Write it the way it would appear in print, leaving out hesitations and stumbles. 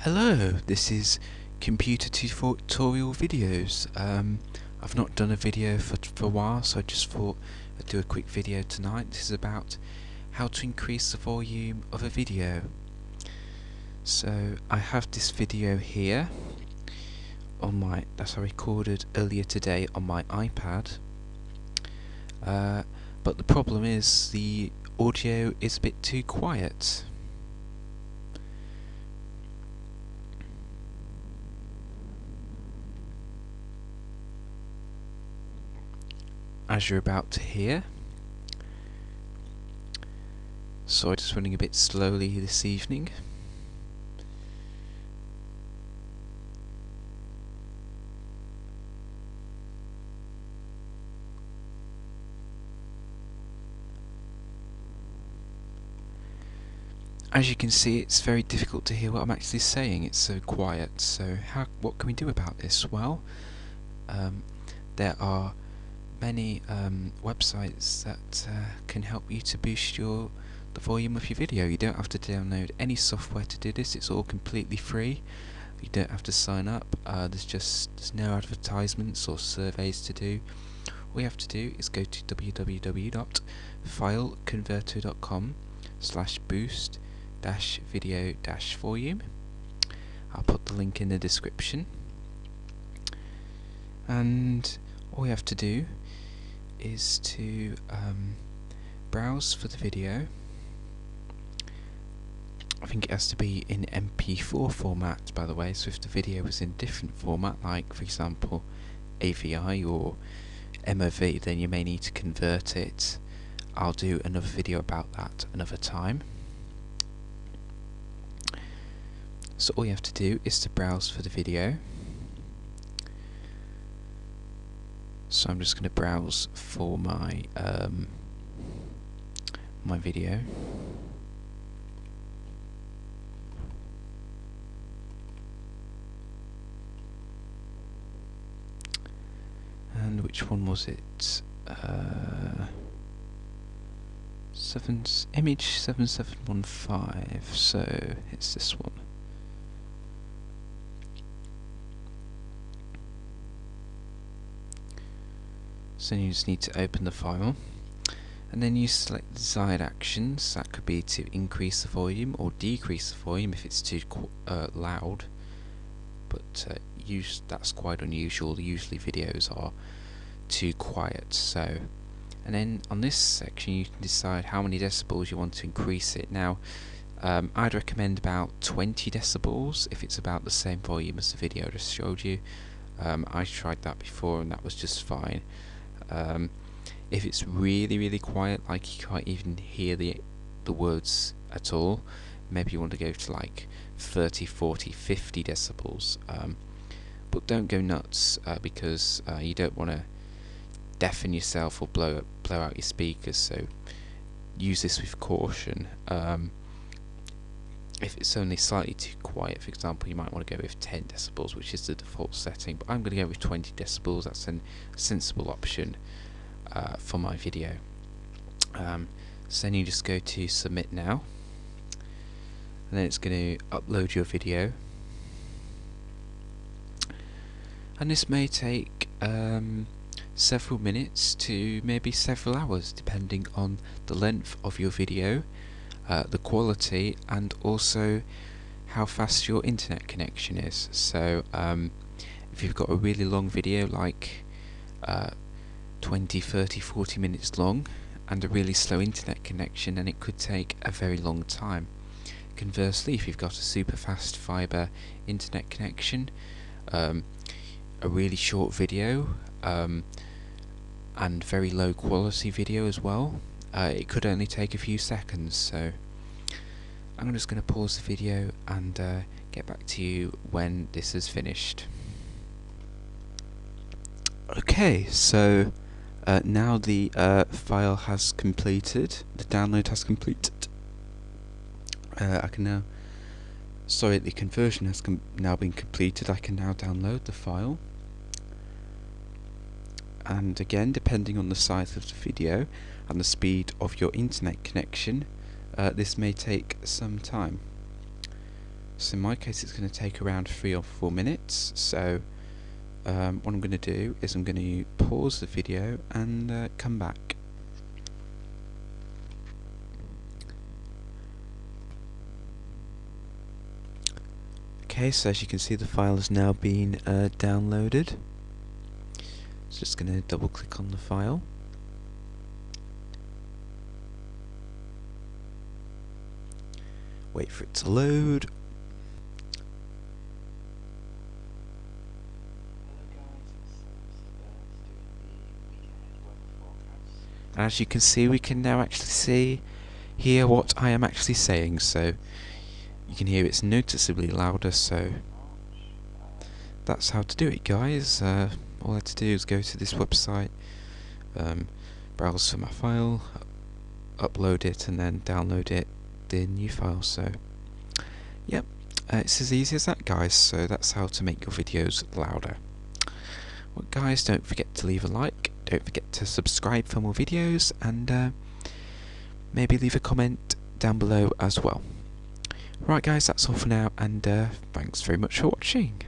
Hello, this is Computer Tutorial Videos. I've not done a video for a while, so I just thought I'd do a quick video tonight. This is about how to increase the volume of a video. So I have this video here on that I recorded earlier today on my iPad. But the problem is the audio is a bit too quiet. As you're about to hear. Sorry, just running a bit slowly this evening. As you can see, it's very difficult to hear what I'm actually saying. It's so quiet. So what can we do about this? Well, there are many websites that can help you to boost the volume of your video. You don't have to download any software to do this. It's all completely free. You don't have to sign up. There's no advertisements or surveys to do. All you have to do is go to www.fileconverter.com/boost-video-volume. I'll put the link in the description. And all you have to do is to browse for the video. I think it has to be in MP4 format, by the way, so if the video was in different format, like for example AVI or MOV, then you may need to convert it. I'll do another video about that another time. So all you have to do is to browse for the video. So I'm just going to browse for my my video. And which one was it? Image 7715. So it's this one. So you just need to open the file, and then you select desired actions. That could be to increase the volume or decrease the volume if it's too loud, but that's quite unusual. Usually videos are too quiet. So, and then on this section you can decide how many decibels you want to increase it. Now I'd recommend about 20 decibels if it's about the same volume as the video I just showed you. I tried that before and that was just fine. If it's really quiet, like you can't even hear the words at all, maybe you want to go to like 30, 40, 50 decibels. But don't go nuts because you don't want to deafen yourself or blow out your speakers, so use this with caution. If it's only slightly too quiet, for example, you might want to go with 10 decibels, which is the default setting, but I'm going to go with 20 decibels. That's a sensible option for my video. So then you just go to submit now, and then it's going to upload your video, and this may take several minutes to maybe several hours depending on the length of your video, the quality, and also how fast your internet connection is. So if you've got a really long video, like 20, 30, 40 minutes long, and a really slow internet connection, then it could take a very long time. Conversely, if you've got a super fast fiber internet connection, a really short video, and very low quality video as well, it could only take a few seconds. So I'm just going to pause the video and get back to you when this is finished. Okay, so now the file has completed, the download has completed. The conversion has now been completed. I can now download the file. And again, depending on the size of the video and the speed of your internet connection, this may take some time. So in my case it's going to take around 3 or 4 minutes, so what I'm going to do is I'm going to pause the video and come back. Okay, so as you can see the file has now been downloaded. So just going to double click on the file. Wait for it to load. And as you can see, we can now actually hear what I am actually saying, so you can hear it's noticeably louder, so that's how to do it, guys. All I have to do is go to this website, browse for my file, upload it, and then download it, the new file. So yep, it's as easy as that, guys. So that's how to make your videos louder. Well, guys, don't forget to leave a like, don't forget to subscribe for more videos, and maybe leave a comment down below as well. Right, guys, that's all for now, and thanks very much for watching.